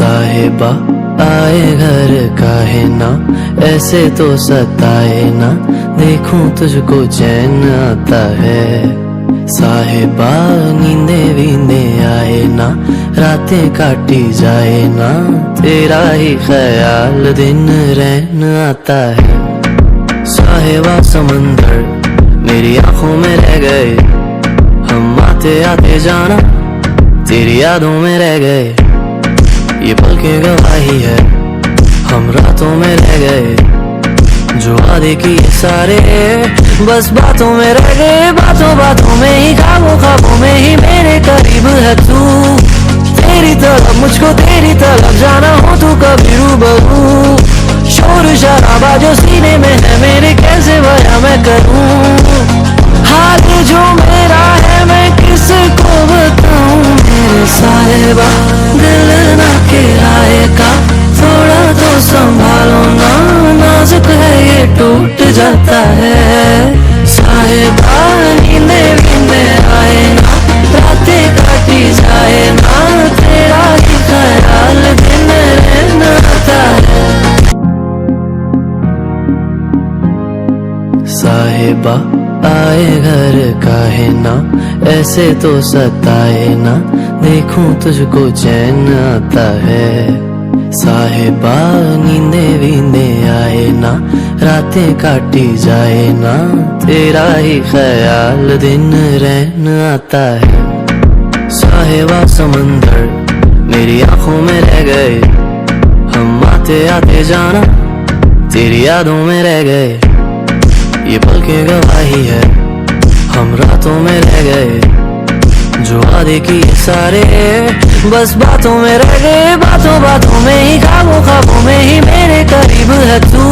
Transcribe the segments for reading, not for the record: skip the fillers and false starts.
साहिबा आए घर काहे ना, ऐसे तो सताए ना, देखूं तुझको चैन आता है। साहिबा नींदे वींदे आए ना, रातें काटी जाए ना, तेरा ही ख्याल दिन रहन आता है। साहिबा समंदर मेरी आंखों में रह गए, हम आते आते जाना तेरी यादों में रह गए। ये पल की गवाही है, हम रातों में रह गए, जो वादे किए सारे बस बातों में रह गए। बातों बातों में ही, ख्वाबों ख्वाबों में ही मेरे करीब है तू। तेरी तरफ मुझको तेरी तरफ जाना हो तू कभी रूबरू। शोर शराबा जो सीने में है मेरे, कैसे बयां मैं करूं। हाल जो मेरा है मैं किसको बताऊं। मेरे साहिबा दिल ना किराएगा, थोड़ा तो संभालो ना, नाजुक है ये टूट जाता है। साहिबा नींदे वींदे आए ना, रातें काटी जाए ना, तेरा ही ख्याल दिन रहना आता है। साहिबा आए घर काहे ना, ऐसे तो सताए ना, देखूं तुझको चैन आता है। साहिबा नींदे वींदे आए ना, रातें काटी जाए ना, तेरा ही ख्याल दिन रहन आता है। साहिबा समंदर मेरी आंखों में रह गए, हम आते आते जाना तेरी यादों में रह गए। ये पल की गवाही है, हम रातों में रह गए, जो वादे किए सारे बस बातों में रह गए। बातों बातों में ही, ख्वाबों ख्वाबों में ही मेरे करीब है तू।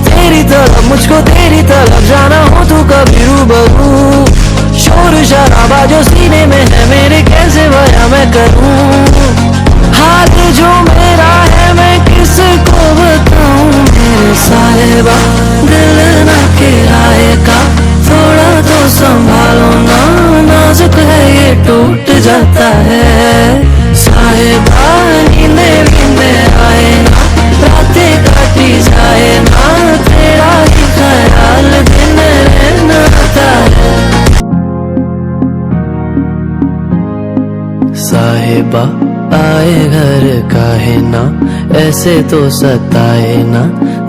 तेरी तरफ मुझको तेरी तरफ जाना हो तू कभी रूबरू। शोर शराबा जो सीने में है मेरे, कैसे बयां मैं करूं। हाल जो मेरा है मैं किसको बताऊं। मेरे साहिबा दिल ना किराएगा, थोड़ा तो संभालो ना, नाजुक है ये टूट जाता है। साहिबा नींदे वींदे आए ना, रातें काटी जाए ना, तेरा ही ख्याल दिन रहना आता है। साहिबा आए घर काहे ना, ऐसे तो सताए ना,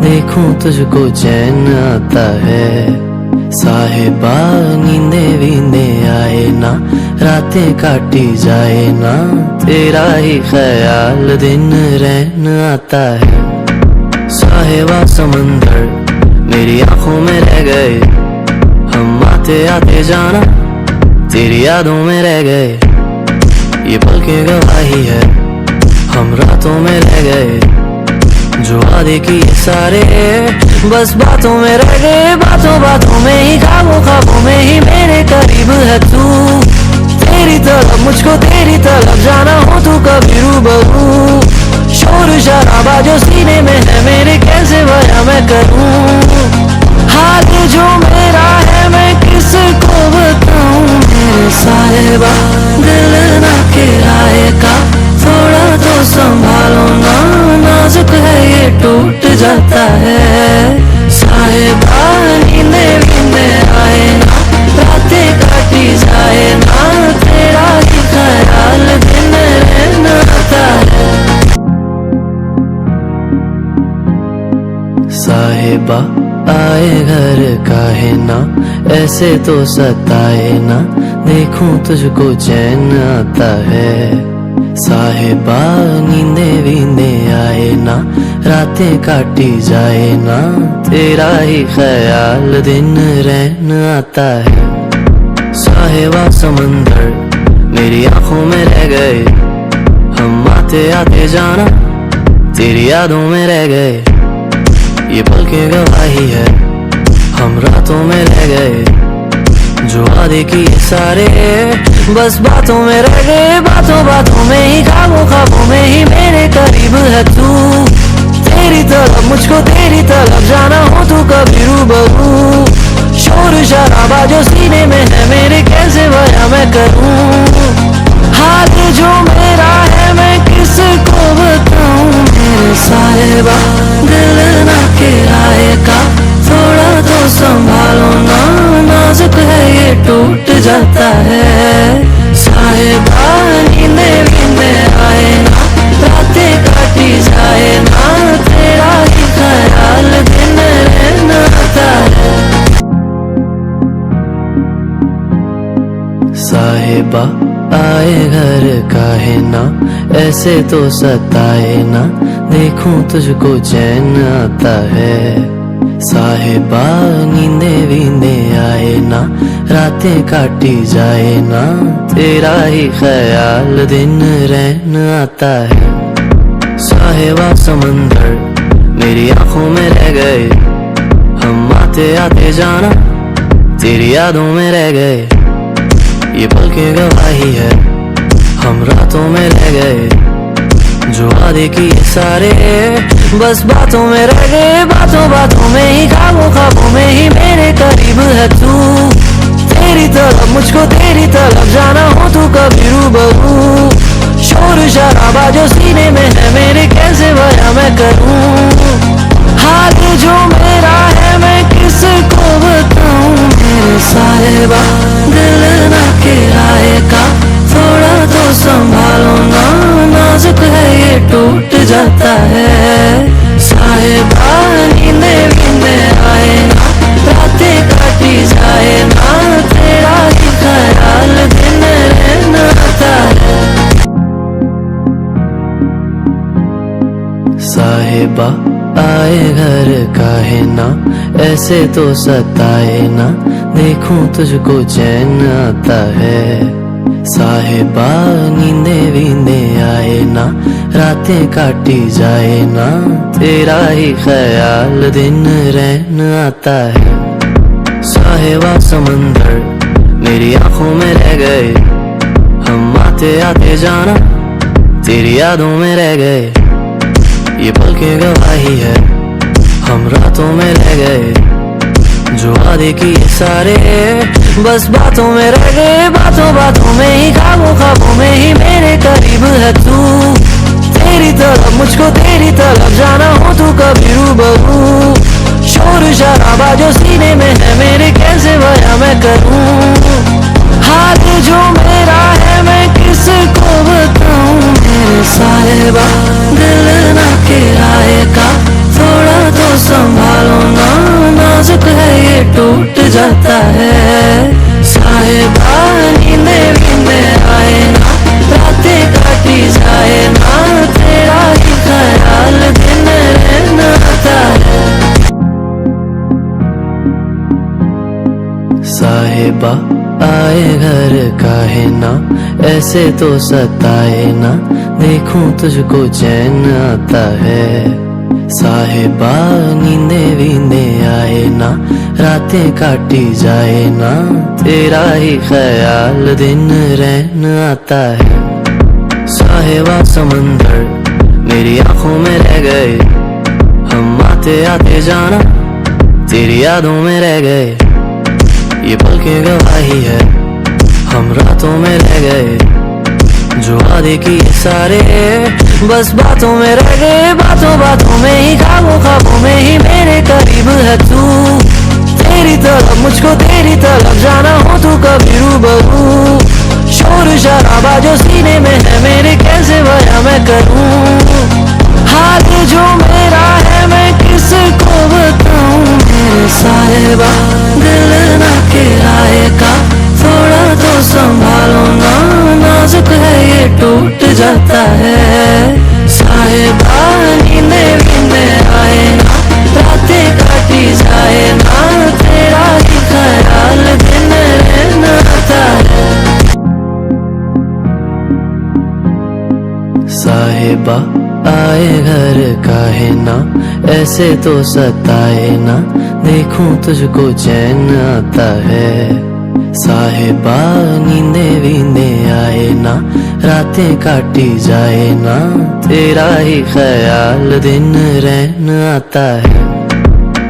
देखूं तुझको चैन आता है। साहिबा नींदे वींदे आए ना, रातें काटी जाए ना, तेरा ही ख्याल दिन रहन आता है। साहिबा समंदर मेरी आंखों में रह गए, हम आते आते जाना तेरी यादों में रह गए। ये पल की गवाही है, हम रातों में रह गए, जो वादे किए सारे बस बातों में रह गए। बातों बातों में ही, ख्वाबों ख्वाबों में ही मेरे करीब है तू। तेरी तरफ मुझको तेरी तरफ जाना हो तू कभी रूबरू। शोर शराबा जो सीने में है मेरे, कैसे बयां मैं करूं। हाल जो मेरा है मैं किसको बताऊं। मेरे साहिबा दिल ना किराएगा, थोड़ा तो संभालो ना, नाजुक है ये टूट जाता है। साहिबा नींदे वींदे आए ना, रातें काटी जाए ना, तेरा ही ख्याल दिन रहना आता है। साहिबा आए घर काहे ना, ऐसे तो सताए ना, देखूं तुझको चैन आता है। साहिबा नींदे वींदे आए ना, रातें काटी जाए ना, तेरा ही ख्याल दिन रहन आता है। साहिबा समंदर मेरी आंखों में रह गए, हम आते आते जाना तेरी यादों में रह गए। ये पल की गवाही है, हम रातों में रह गए, जो वादे किए सारे बस बातों में रह गए। बातों बातों में ही, ख्वाबों ख्वाबों में ही मेरे करीब है तू। तेरी तरफ मुझको तेरी तरफ जाना हो तू कभी रूबरू। शोर शराबा जो सीने में है मेरे, कैसे बयां मैं करूं। हाल जो मेरा है मैं किसको टूट जाता है। साहिबा नींदे वींदे आए ना, रातें काटी जाए ना, तेरा ही ख्याल दिन रहना आता है। साहिबा आए घर काहे ना, ऐसे तो सताए ना, देखूं तुझको चैन आता है। साहिबा नींदे वींदे आए ना, रातें काटी जाए ना, तेरा ही ख्याल दिन रहन आता है। साहिबा समंदर मेरी आंखों में रह गए, हम आते आते जाना तेरी यादों में रह गए। ये पल की गवाही है, हम रातों में रह गए, जो वादे किए सारे बस बातों में रह गए। बातों बातों में ही, ख्वाबों ख्वाबों में ही मेरे करीब है तू। तेरी तरफ मुझको तेरी तरफ जाना हो तू कभी रूबरू। शोर शराबा जो सीने में है मेरे, कैसे बयां मैं करूं। हाल जो मेरा है मैं किसको बताऊं। मेरे साहिबा दिल ना किराए का, थोड़ा तो संभालो ना, नाजुक है ये टूट जाता है। साहिबा नींदे वींदे आए ना, रातें काटी जाए ना, तेरा ही ख्याल दिन रहना आता है। साहिबा आए घर काहे ना, ऐसे तो सताए ना, देखूं तुझको चैन आता है। साहिबा नींदे वींदे आए ना, रातें काटी जाए ना, तेरा ही ख्याल दिन रहन आता है। साहिबा समंदर मेरी आंखों में रह गए, हम आते आते जाना तेरी यादों में रह गए। ये पल की गवाही है, हम रातों में रह गए, जो वादे किए सारे बस बातों में रह गए। बातों बातों में ही, ख्वाबों ख्वाबों में ही मेरे करीब है तू। तेरी तरफ मुझको तेरी तरफ जाना हो तू कभी रूबरू। शोर शराबा जो सीने में है मेरे, कैसे बयां मैं करूं। हाल जो मेरा है मैं किसको बताऊं। मेरे साहिबा दिल ना किराए का, थोड़ा तो संभालो ना, नाजुक है ये टूट जाता है। साहिबा नींदे वींदे आए ना, रातें काटी जाए ना, तेरा ही ख्याल दिन रहना आता है। साहिबा आए घर काहे ना, ऐसे तो सताए ना, देखूं तुझको चैन आता है। साहिबा नींदे वींदे आए ना, रातें काटी जाए ना, तेरा ही ख्याल दिन रहन आता है। साहिबा समंदर मेरी आंखों में रह गए, हम आते आते जाना तेरी यादों में रह गए। ये पल की गवाही है, हम रातों में रह गए, जो वादे किए सारे बस बातों में रह गए। बातों बातों में ही, ख्वाबों ख्वाबों में ही मेरे करीब है तू। तेरी तरफ मुझको तेरी तरफ जाना हो तू कभी रूबरू। शोर शराबा जो सीने में है मेरे, कैसे बयां मैं करूं। हाल जो मेरा है मैं किसको बताऊं। मेरे साहिबा दिल ना किराए का, थोड़ा तो संभालो ना, नाजुक है ये टूट जाता है। साहिबा नींदे वींदे आए ना, रातें काटी जाए ना, तेरा ही ख्याल दिन रहना आता है। साहिबा आए घर काहे ना, ऐसे तो सताए ना, देखूं तुझको चैन आता है। साहिबा नींदे वींदे आए ना, रातें काटी जाए ना, तेरा ही ख्याल दिन रहन आता है।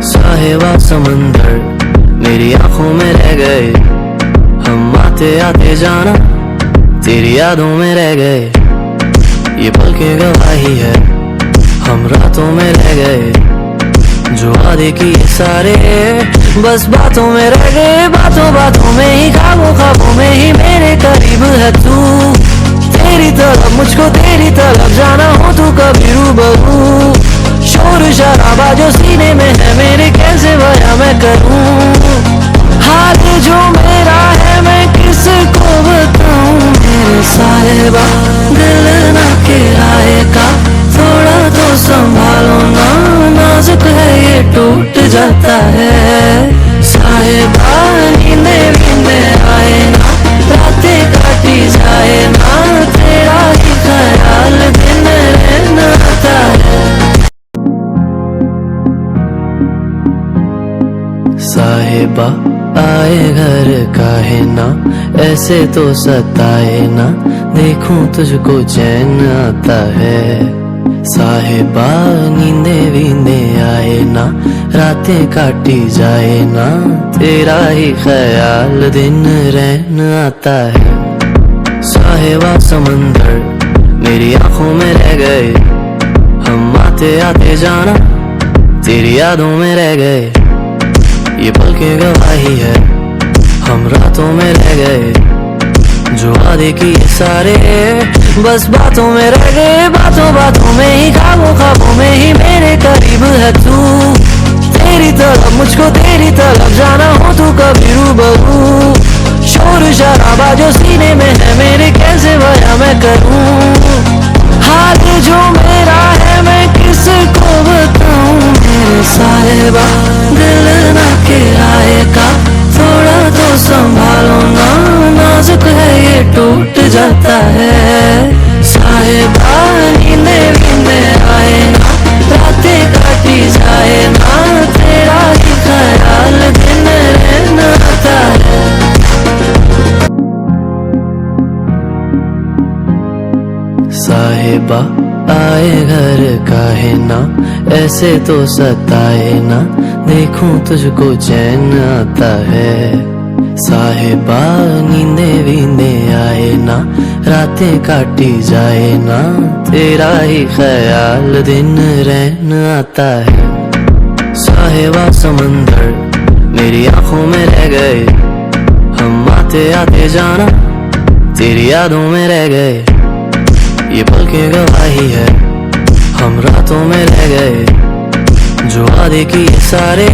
साहिबा समंदर मेरी आंखों में रह गए, हम आते आते जाना तेरी यादों में रह गए। ये पल की गवाही है, हम रातों में रह गए, जो वादे किए सारे बस बातों में रह गए, बातों बातों में ही, ख्वाबों ख्वाबों में ही मेरे करीब है तू। तेरी तरफ मुझको तेरी तरफ जाना हो तू कभी रूबरू। शोर शराबा जो सीने में है मेरे कैसे बयां मैं करूं। हाल जो मेरा है मैं किसको बताऊं। मेरे साहिबा दिल ना किराए का, थोड़ा तो संभालो ना, नाजुक है ये टूट जाता है। साहिबा नींदे नींदे आए ना, रातें काटी जाए ना, तेरा ही ख्याल दिन रहना आता है। साहिबा आए घर काहे ना, ऐसे तो सताए ना, देखूं तुझको चैन आता है। साहिबा नींदे वींदे आए ना, रातें काटी जाए ना, तेरा ही ख्याल दिन रहन आता है। साहिबा समंदर मेरी आंखों में रह गए, हम आते आते जाना तेरी यादों में रह गए। ये पल की गवाही है हम रातों में रह गए, जो वादे किए सारे बस बातों में रह गए, बातों बातों में ही, ख्वाबों ख्वाबों में ही मेरे करीब है तू। तेरी तरफ मुझको तेरी तरफ जाना हो तू कभी रूबरू। शोर शराबा जो सीने में है मेरे कैसे बयां मैं करूं। हाल जो मेरा है मैं किसको बताऊं। मेरे साहिबा दिल ना किराए का, थोड़ा तो संभालो ना, नाजुक है ये टूट जाता है। साहिबा नींदे नींदे आए ना, रातें काटी जाए ना, तेरा ही ख्याल दिन रहना आता है। साहिबा आए घर काहे ना, ऐसे तो सताए ना, देखूं तुझको चैन आता है। साहिबा नींदे वींदे आए ना, रातें काटी जाए ना, तेरा ही ख्याल दिन रहन आता है। साहिबा समंदर मेरी आंखों में रह गए, हम आते आते जाना तेरी यादों में रह गए। ये पल की गवाही है हम रातों में रह गए, जो वादे किए सारे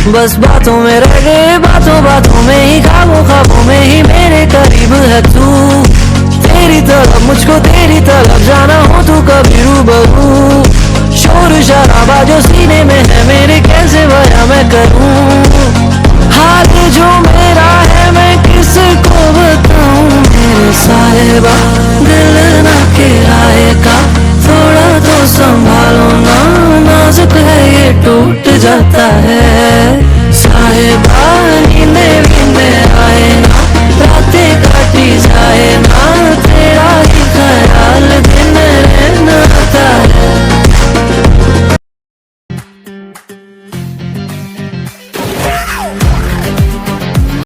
बस बातों में रह गए, बातों बातों में ही, ख्वाबों ख्वाबों में ही मेरे करीब है तू। तेरी तरफ मुझको तेरी तरफ जाना हो तू कभी रूबरू। शोर शराबा जो सीने में है मेरे कैसे बयां मैं करूं। हाल जो मेरा है मैं किसको बताऊं। मेरे साहिबा दिल ना किराए का, थोड़ा तो संभालो ना, नाजुक है ये टूट जाता है।